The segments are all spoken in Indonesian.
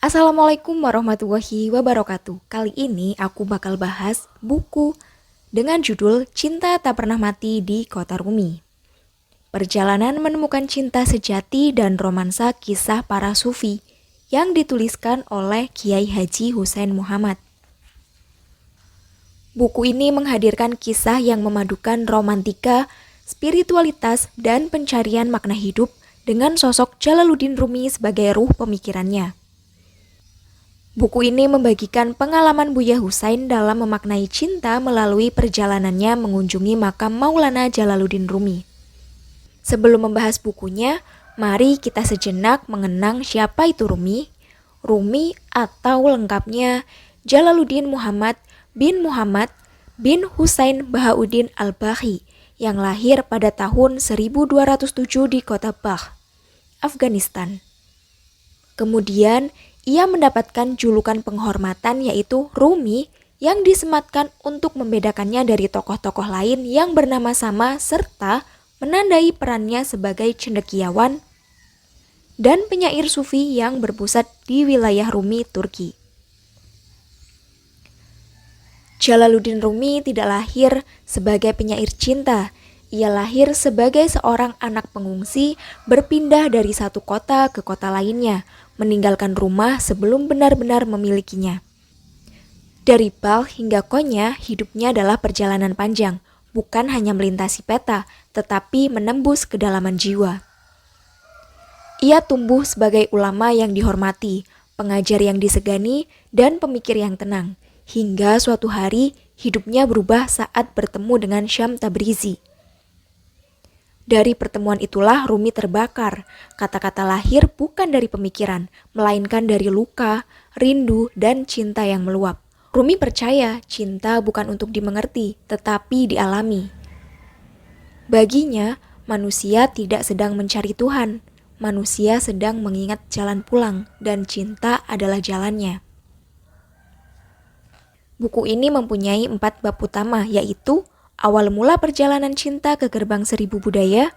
Assalamualaikum warahmatullahi wabarakatuh. Kali ini aku bakal bahas buku dengan judul Cinta Tak Pernah Mati di Kota Rumi. Perjalanan menemukan cinta sejati dan romansa kisah para sufi yang dituliskan oleh Kiai Haji Hussein Muhammad. Buku ini menghadirkan kisah yang memadukan romantika, spiritualitas, dan pencarian makna hidup dengan sosok Jalaluddin Rumi sebagai ruh pemikirannya. Buku ini membagikan pengalaman Buya Husain dalam memaknai cinta melalui perjalanannya mengunjungi makam Maulana Jalaluddin Rumi. Sebelum membahas bukunya, mari kita sejenak mengenang siapa itu Rumi. Rumi atau lengkapnya Jalaluddin Muhammad bin Husain Bahauddin Al-Bahi yang lahir pada tahun 1207 di kota Bah, Afghanistan. Kemudian, ia mendapatkan julukan penghormatan yaitu Rumi yang disematkan untuk membedakannya dari tokoh-tokoh lain yang bernama sama serta menandai perannya sebagai cendekiawan dan penyair sufi yang berpusat di wilayah Rumi, Turki. Jalaluddin Rumi tidak lahir sebagai penyair cinta. Ia lahir sebagai seorang anak pengungsi berpindah dari satu kota ke kota lainnya, meninggalkan rumah sebelum benar-benar memilikinya. Dari Bal hingga Konya, hidupnya adalah perjalanan panjang, bukan hanya melintasi peta, tetapi menembus kedalaman jiwa. Ia tumbuh sebagai ulama yang dihormati, pengajar yang disegani, dan pemikir yang tenang, hingga suatu hari hidupnya berubah saat bertemu dengan Syam Tabrizi. Dari pertemuan itulah Rumi terbakar. Kata-kata lahir bukan dari pemikiran, melainkan dari luka, rindu, dan cinta yang meluap. Rumi percaya cinta bukan untuk dimengerti, tetapi dialami. Baginya, manusia tidak sedang mencari Tuhan. Manusia sedang mengingat jalan pulang, dan cinta adalah jalannya. Buku ini mempunyai 4 bab utama, yaitu awal mula perjalanan cinta ke gerbang 1000 budaya,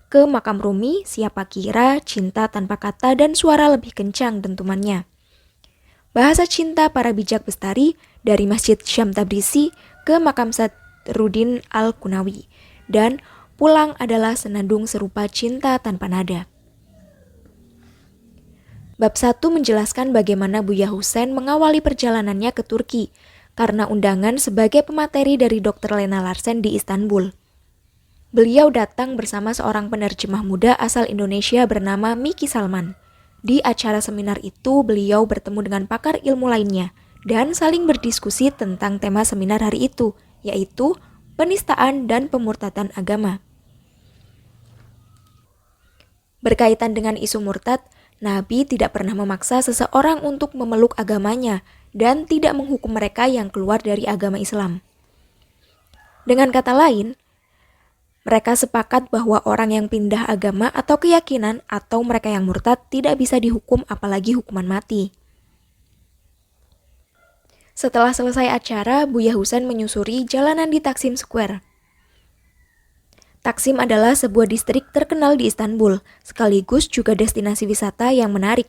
ke makam Rumi, siapa kira, cinta tanpa kata, dan suara lebih kencang dentumannya. Bahasa cinta para bijak bestari dari Masjid Syam Tabrizi ke makam Sadruddin Al-Qunawi, dan pulang adalah senandung serupa cinta tanpa nada. Bab 1 menjelaskan bagaimana Buya Husain mengawali perjalanannya ke Turki karena undangan sebagai pemateri dari Dr. Lena Larsen di Istanbul. Beliau datang bersama seorang penerjemah muda asal Indonesia bernama Miki Salman. Di acara seminar itu, beliau bertemu dengan pakar ilmu lainnya dan saling berdiskusi tentang tema seminar hari itu, yaitu penistaan dan pemurtadan agama. Berkaitan dengan isu murtad, Nabi tidak pernah memaksa seseorang untuk memeluk agamanya dan tidak menghukum mereka yang keluar dari agama Islam. Dengan kata lain, mereka sepakat bahwa orang yang pindah agama atau keyakinan atau mereka yang murtad tidak bisa dihukum apalagi hukuman mati. Setelah selesai acara, Buya Husain menyusuri jalanan di Taksim Square. Taksim adalah sebuah distrik terkenal di Istanbul, sekaligus juga destinasi wisata yang menarik.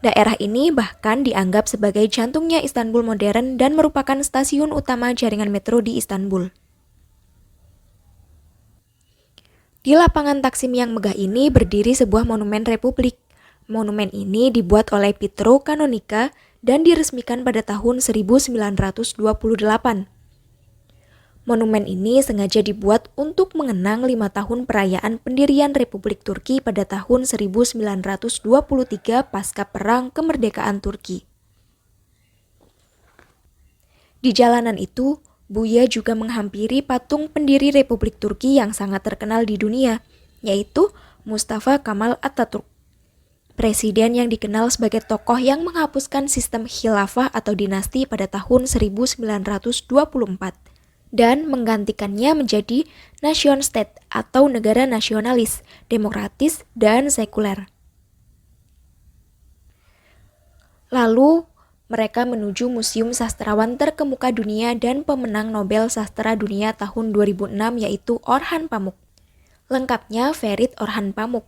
Daerah ini bahkan dianggap sebagai jantungnya Istanbul modern dan merupakan stasiun utama jaringan metro di Istanbul. Di lapangan Taksim yang megah ini berdiri sebuah monumen Republik. Monumen ini dibuat oleh Pietro Canonica dan diresmikan pada tahun 1928. Monumen ini sengaja dibuat untuk mengenang 5 tahun perayaan pendirian Republik Turki pada tahun 1923 pasca Perang Kemerdekaan Turki. Di jalanan itu, Buya juga menghampiri patung pendiri Republik Turki yang sangat terkenal di dunia, yaitu Mustafa Kemal Atatürk, presiden yang dikenal sebagai tokoh yang menghapuskan sistem khilafah atau dinasti pada tahun 1924 dan menggantikannya menjadi nation state atau negara nasionalis, demokratis, dan sekuler. Lalu, mereka menuju Museum Sastrawan terkemuka dunia dan pemenang Nobel Sastra Dunia tahun 2006 yaitu Orhan Pamuk. Lengkapnya Ferit Orhan Pamuk.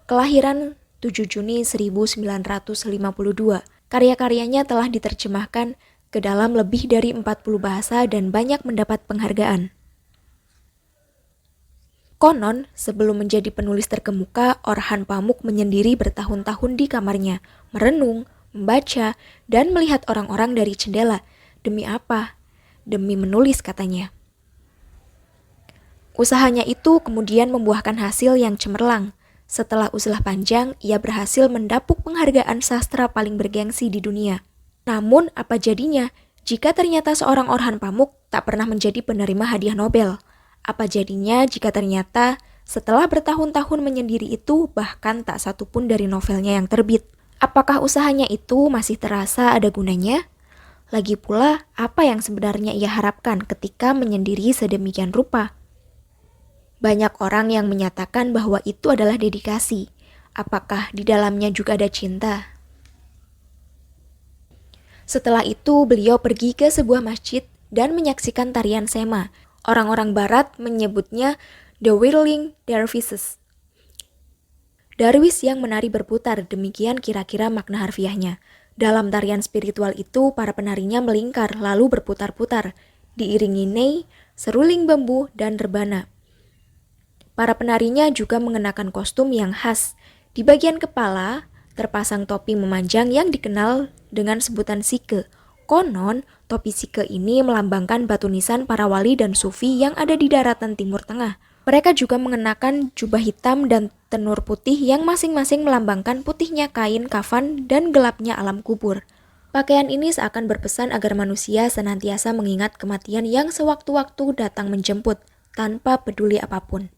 Kelahiran 7 Juni 1952. Karya-karyanya telah diterjemahkan ke dalam lebih dari 40 bahasa dan banyak mendapat penghargaan. Konon, sebelum menjadi penulis terkemuka, Orhan Pamuk menyendiri bertahun-tahun di kamarnya, merenung, membaca, dan melihat orang-orang dari jendela. Demi apa? Demi menulis, katanya. Usahanya itu kemudian membuahkan hasil yang cemerlang. Setelah usaha panjang, ia berhasil mendapuk penghargaan sastra paling bergengsi di dunia. Namun, apa jadinya jika ternyata seorang Orhan Pamuk tak pernah menjadi penerima hadiah Nobel? Apa jadinya jika ternyata setelah bertahun-tahun menyendiri itu bahkan tak satu pun dari novelnya yang terbit? Apakah usahanya itu masih terasa ada gunanya? Lagi pula, apa yang sebenarnya ia harapkan ketika menyendiri sedemikian rupa? Banyak orang yang menyatakan bahwa itu adalah dedikasi. Apakah di dalamnya juga ada cinta? Setelah itu, beliau pergi ke sebuah masjid dan menyaksikan tarian sema. Orang-orang barat menyebutnya The Whirling Dervishes. Darwis yang menari berputar, demikian kira-kira makna harfiahnya. Dalam tarian spiritual itu, para penarinya melingkar lalu berputar-putar, diiringi ney, seruling bambu, dan rebana. Para penarinya juga mengenakan kostum yang khas. Di bagian kepala, terpasang topi memanjang yang dikenal dengan sebutan sike. Konon, topi sike ini melambangkan batu nisan para wali dan sufi yang ada di daratan Timur Tengah. Mereka juga mengenakan jubah hitam dan tenur putih yang masing-masing melambangkan putihnya kain kafan dan gelapnya alam kubur. Pakaian ini seakan berpesan agar manusia senantiasa mengingat kematian yang sewaktu-waktu datang menjemput, tanpa peduli apapun.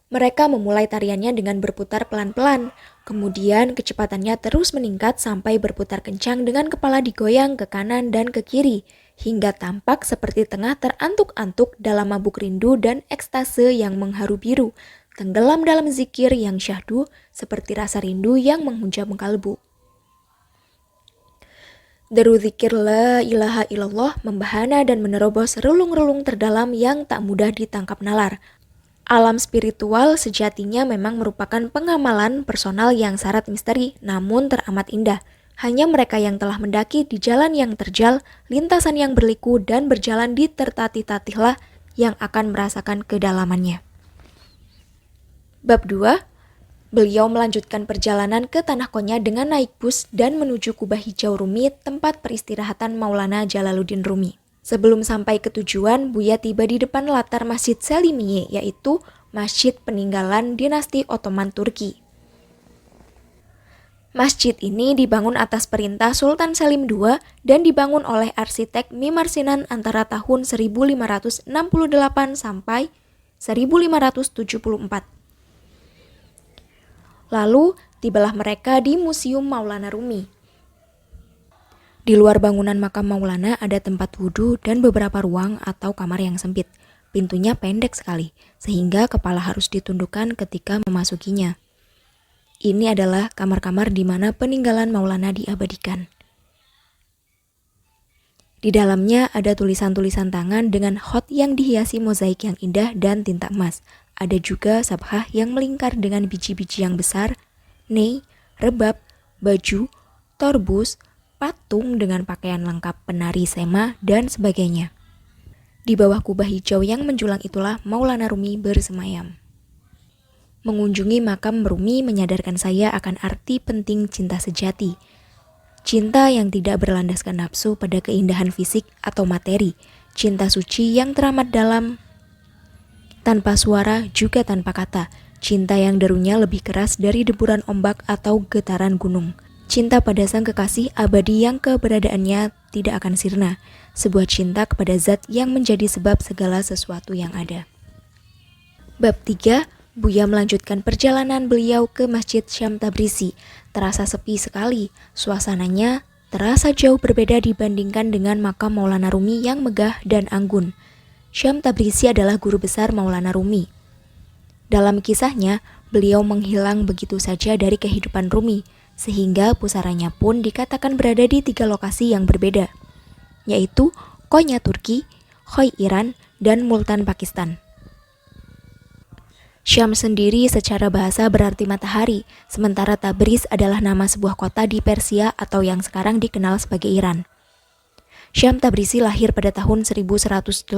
Mereka memulai tariannya dengan berputar pelan-pelan, kemudian kecepatannya terus meningkat sampai berputar kencang dengan kepala digoyang ke kanan dan ke kiri, hingga tampak seperti tengah terantuk-antuk dalam mabuk rindu dan ekstase yang mengharu biru, tenggelam dalam zikir yang syahdu seperti rasa rindu yang menghujam kalbu. Deru zikir la ilaha illallah membahana dan menerobos relung-relung terdalam yang tak mudah ditangkap nalar. Alam spiritual sejatinya memang merupakan pengamalan personal yang syarat misteri, namun teramat indah. Hanya mereka yang telah mendaki di jalan yang terjal, lintasan yang berliku, dan berjalan di tertatih-tatihlah yang akan merasakan kedalamannya. Bab 2, beliau melanjutkan perjalanan ke Tanah Konya dengan naik bus dan menuju Kubah Hijau Rumi, tempat peristirahatan Maulana Jalaluddin Rumi. Sebelum sampai ke tujuan, Buya tiba di depan latar Masjid Selimiye, yaitu masjid peninggalan dinasti Ottoman Turki. Masjid ini dibangun atas perintah Sultan Selim II dan dibangun oleh arsitek Mimar Sinan antara tahun 1568 sampai 1574. Lalu, tibalah mereka di Museum Maulana Rumi. Di luar bangunan makam Maulana ada tempat wudhu dan beberapa ruang atau kamar yang sempit. Pintunya pendek sekali, sehingga kepala harus ditundukkan ketika memasukinya. Ini adalah kamar-kamar di mana peninggalan Maulana diabadikan. Di dalamnya ada tulisan-tulisan tangan dengan khot yang dihiasi mozaik yang indah dan tinta emas. Ada juga sabhah yang melingkar dengan biji-biji yang besar, ney, rebab, baju, torbus, patung dengan pakaian lengkap penari sema, dan sebagainya. Di bawah kubah hijau yang menjulang itulah Maulana Rumi bersemayam. Mengunjungi makam Rumi menyadarkan saya akan arti penting cinta sejati. Cinta yang tidak berlandaskan nafsu pada keindahan fisik atau materi. Cinta suci yang teramat dalam, tanpa suara juga tanpa kata. Cinta yang derunya lebih keras dari deburan ombak atau getaran gunung. Cinta pada sang kekasih abadi yang keberadaannya tidak akan sirna. Sebuah cinta kepada zat yang menjadi sebab segala sesuatu yang ada. Bab 3, Buya melanjutkan perjalanan beliau ke Masjid Syam Tabrizi. Terasa sepi sekali, suasananya terasa jauh berbeda dibandingkan dengan makam Maulana Rumi yang megah dan anggun. Syam Tabrizi adalah guru besar Maulana Rumi. Dalam kisahnya, beliau menghilang begitu saja dari kehidupan Rumi, sehingga pusaranya pun dikatakan berada di 3 lokasi yang berbeda, yaitu Konya Turki, Khoi Iran, dan Multan Pakistan. Syam sendiri secara bahasa berarti matahari, sementara Tabriz adalah nama sebuah kota di Persia atau yang sekarang dikenal sebagai Iran. Syam Tabrizi lahir pada tahun 1185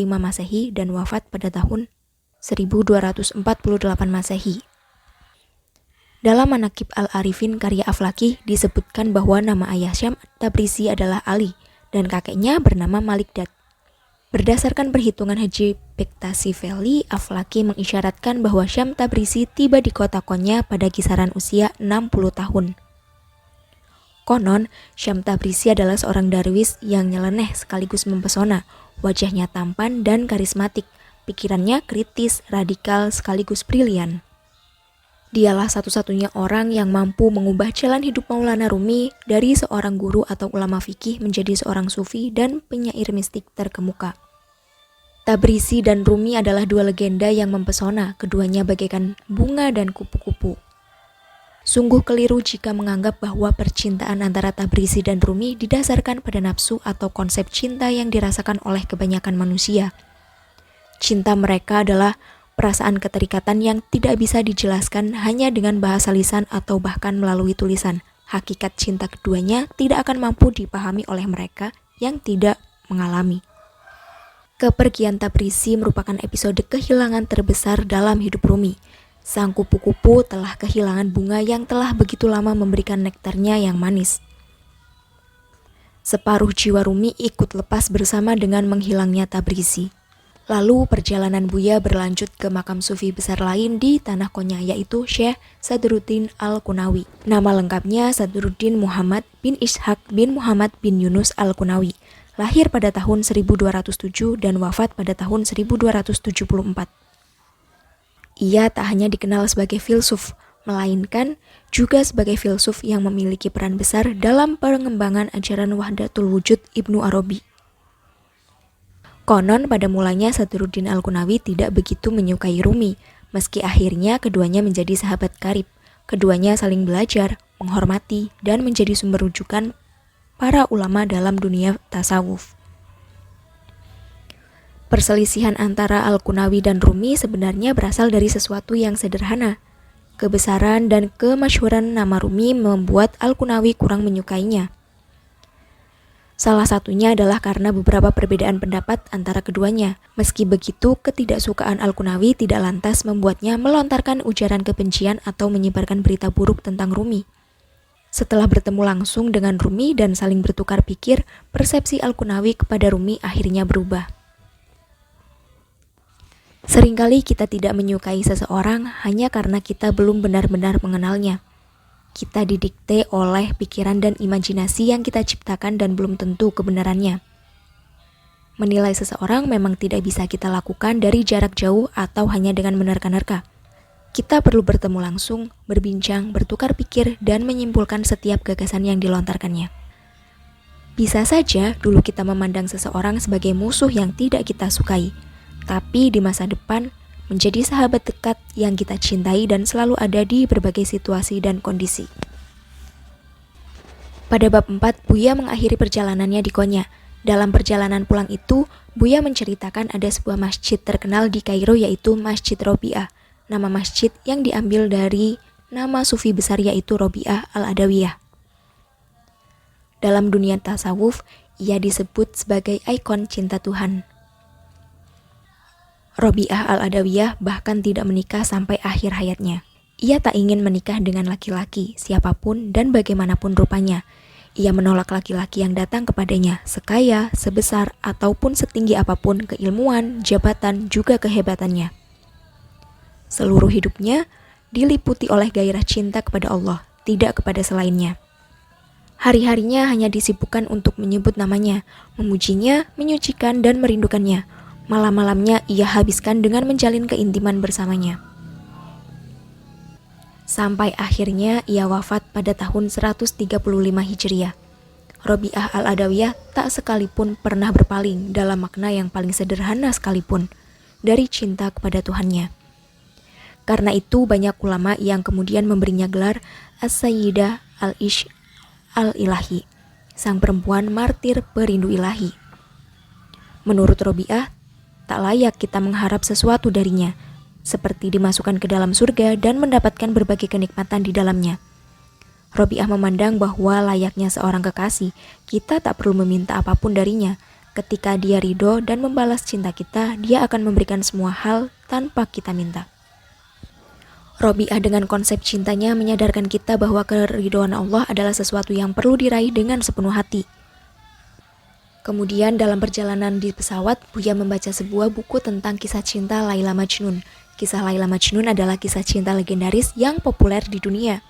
Masehi dan wafat pada tahun 1248 Masehi. Dalam Manaqib Al-Arifin karya Aflaki disebutkan bahwa nama ayah Syam Tabrizi adalah Ali dan kakeknya bernama Malikdad. Berdasarkan perhitungan Haji Bektasiveli, Aflaki mengisyaratkan bahwa Syam Tabrizi tiba di kota Konya pada kisaran usia 60 tahun. Konon, Syam Tabrizi adalah seorang darwis yang nyeleneh sekaligus mempesona, wajahnya tampan dan karismatik, pikirannya kritis, radikal, sekaligus brilian. Dialah satu-satunya orang yang mampu mengubah jalan hidup Maulana Rumi dari seorang guru atau ulama fikih menjadi seorang sufi dan penyair mistik terkemuka. Tabrizi dan Rumi adalah dua legenda yang mempesona, keduanya bagaikan bunga dan kupu-kupu. Sungguh keliru jika menganggap bahwa percintaan antara Tabrizi dan Rumi didasarkan pada nafsu atau konsep cinta yang dirasakan oleh kebanyakan manusia. Cinta mereka adalah perasaan keterikatan yang tidak bisa dijelaskan hanya dengan bahasa lisan atau bahkan melalui tulisan. Hakikat cinta keduanya tidak akan mampu dipahami oleh mereka yang tidak mengalami. Kepergian Tabrizi merupakan episode kehilangan terbesar dalam hidup Rumi. Sang kupu-kupu telah kehilangan bunga yang telah begitu lama memberikan nektarnya yang manis. Separuh jiwa Rumi ikut lepas bersama dengan menghilangnya Tabrizi. Lalu perjalanan Buya berlanjut ke makam sufi besar lain di Tanah Konya, yaitu Syekh Sadruddin Al-Qunawi. Nama lengkapnya Sadruddin Muhammad bin Ishaq bin Muhammad bin Yunus Al-Qunawi. Lahir pada tahun 1207 dan wafat pada tahun 1274. Ia tak hanya dikenal sebagai filsuf, melainkan juga sebagai filsuf yang memiliki peran besar dalam pengembangan ajaran Wahdatul Wujud Ibnu Arabi. Konon pada mulanya Sadruddin Al-Qunawi tidak begitu menyukai Rumi, meski akhirnya keduanya menjadi sahabat karib. Keduanya saling belajar, menghormati, dan menjadi sumber rujukan para ulama dalam dunia tasawuf. Perselisihan antara Al-Qunawi dan Rumi sebenarnya berasal dari sesuatu yang sederhana. Kebesaran dan kemasyhuran nama Rumi membuat Al-Qunawi kurang menyukainya. Salah satunya adalah karena beberapa perbedaan pendapat antara keduanya. Meski begitu, ketidaksukaan Al-Qunawi tidak lantas membuatnya melontarkan ujaran kebencian atau menyebarkan berita buruk tentang Rumi. Setelah bertemu langsung dengan Rumi dan saling bertukar pikir, persepsi Al-Qunawi kepada Rumi akhirnya berubah. Seringkali kita tidak menyukai seseorang hanya karena kita belum benar-benar mengenalnya. Kita didikte oleh pikiran dan imajinasi yang kita ciptakan dan belum tentu kebenarannya. Menilai seseorang memang tidak bisa kita lakukan dari jarak jauh atau hanya dengan menerka-nerka. Kita perlu bertemu langsung, berbincang, bertukar pikir, dan menyimpulkan setiap gagasan yang dilontarkannya. Bisa saja dulu kita memandang seseorang sebagai musuh yang tidak kita sukai, tapi di masa depan menjadi sahabat dekat yang kita cintai dan selalu ada di berbagai situasi dan kondisi. Pada bab 4, Buya mengakhiri perjalanannya di Konya. Dalam perjalanan pulang itu, Buya menceritakan ada sebuah masjid terkenal di Kairo yaitu Masjid Robi'ah, nama masjid yang diambil dari nama sufi besar yaitu Robi'ah Al-Adawiyah. Dalam dunia tasawuf, ia disebut sebagai ikon cinta Tuhan. Robi'ah Al-Adawiyah bahkan tidak menikah sampai akhir hayatnya. Ia tak ingin menikah dengan laki-laki, siapapun dan bagaimanapun rupanya. Ia menolak laki-laki yang datang kepadanya, sekaya, sebesar, ataupun setinggi apapun keilmuan, jabatan, juga kehebatannya. Seluruh hidupnya diliputi oleh gairah cinta kepada Allah, tidak kepada selainnya. Hari-harinya hanya disibukkan untuk menyebut namanya, memujinya, menyucikan, dan merindukannya. Malam-malamnya ia habiskan dengan menjalin keintiman bersamanya. Sampai akhirnya ia wafat pada tahun 135 Hijriah. Robi'ah Al-Adawiyah tak sekalipun pernah berpaling dalam makna yang paling sederhana sekalipun dari cinta kepada Tuhannya. Karena itu banyak ulama yang kemudian memberinya gelar As-Sayyidah Al-Ishq Al-Ilahi, sang perempuan martir perindu ilahi. Menurut Robi'ah, tak layak kita mengharap sesuatu darinya, seperti dimasukkan ke dalam surga dan mendapatkan berbagai kenikmatan di dalamnya. Robiah memandang bahwa layaknya seorang kekasih, kita tak perlu meminta apapun darinya. Ketika dia ridho dan membalas cinta kita, dia akan memberikan semua hal tanpa kita minta. Robiah dengan konsep cintanya menyadarkan kita bahwa keridhaan Allah adalah sesuatu yang perlu diraih dengan sepenuh hati. Kemudian dalam perjalanan di pesawat, Buya membaca sebuah buku tentang kisah cinta Laila Majnun. Kisah Laila Majnun adalah kisah cinta legendaris yang populer di dunia.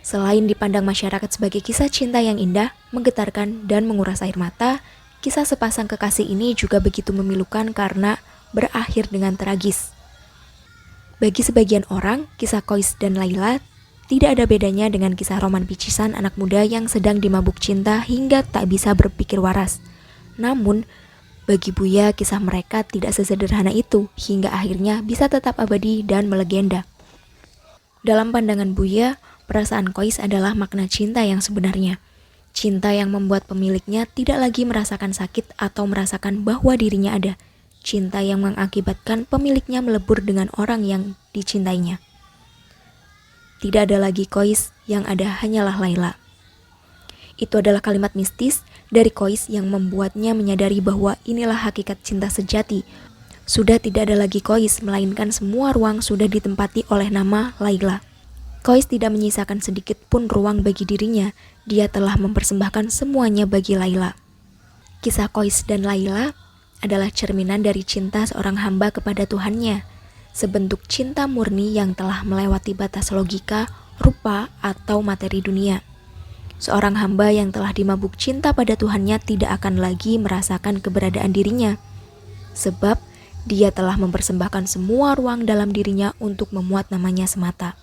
Selain dipandang masyarakat sebagai kisah cinta yang indah, menggetarkan, dan menguras air mata, kisah sepasang kekasih ini juga begitu memilukan karena berakhir dengan tragis. Bagi sebagian orang, kisah Qais dan Laila tidak ada bedanya dengan kisah roman picisan anak muda yang sedang dimabuk cinta hingga tak bisa berpikir waras. Namun, bagi Buya kisah mereka tidak sesederhana itu hingga akhirnya bisa tetap abadi dan melegenda. Dalam pandangan Buya, perasaan Qais adalah makna cinta yang sebenarnya. Cinta yang membuat pemiliknya tidak lagi merasakan sakit atau merasakan bahwa dirinya ada. Cinta yang mengakibatkan pemiliknya melebur dengan orang yang dicintainya. Tidak ada lagi Qais, yang ada hanyalah Laila. Itu adalah kalimat mistis dari Qais yang membuatnya menyadari bahwa inilah hakikat cinta sejati. Sudah tidak ada lagi Qais, melainkan semua ruang sudah ditempati oleh nama Laila. Qais tidak menyisakan sedikit pun ruang bagi dirinya, dia telah mempersembahkan semuanya bagi Laila. Kisah Qais dan Laila adalah cerminan dari cinta seorang hamba kepada Tuhannya, sebentuk cinta murni yang telah melewati batas logika, rupa, atau materi dunia. Seorang hamba yang telah dimabuk cinta pada Tuhannya tidak akan lagi merasakan keberadaan dirinya, sebab dia telah mempersembahkan semua ruang dalam dirinya untuk memuat namanya semata.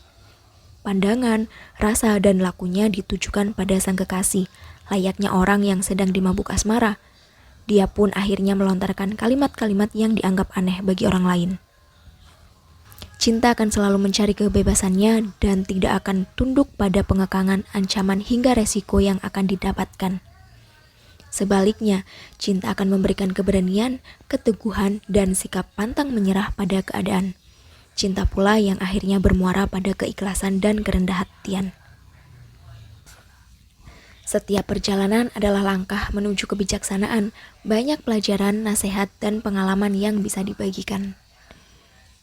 Pandangan, rasa, dan lakunya ditujukan pada sang kekasih, layaknya orang yang sedang dimabuk asmara. Dia pun akhirnya melontarkan kalimat-kalimat yang dianggap aneh bagi orang lain. Cinta akan selalu mencari kebebasannya dan tidak akan tunduk pada pengekangan, ancaman, hingga resiko yang akan didapatkan. Sebaliknya, cinta akan memberikan keberanian, keteguhan, dan sikap pantang menyerah pada keadaan. Cinta pula yang akhirnya bermuara pada keikhlasan dan kerendah hatian. Setiap perjalanan adalah langkah menuju kebijaksanaan, banyak pelajaran, nasihat, dan pengalaman yang bisa dibagikan.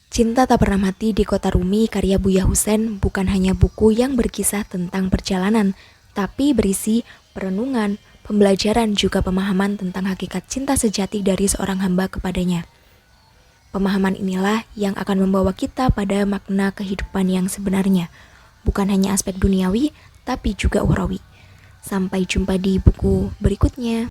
Cinta Tak Pernah Mati di Kota Rumi karya Buya Hussein bukan hanya buku yang berkisah tentang perjalanan, tapi berisi perenungan, pembelajaran, juga pemahaman tentang hakikat cinta sejati dari seorang hamba kepadanya. Pemahaman inilah yang akan membawa kita pada makna kehidupan yang sebenarnya, bukan hanya aspek duniawi, tapi juga ukhrawi. Sampai jumpa di buku berikutnya.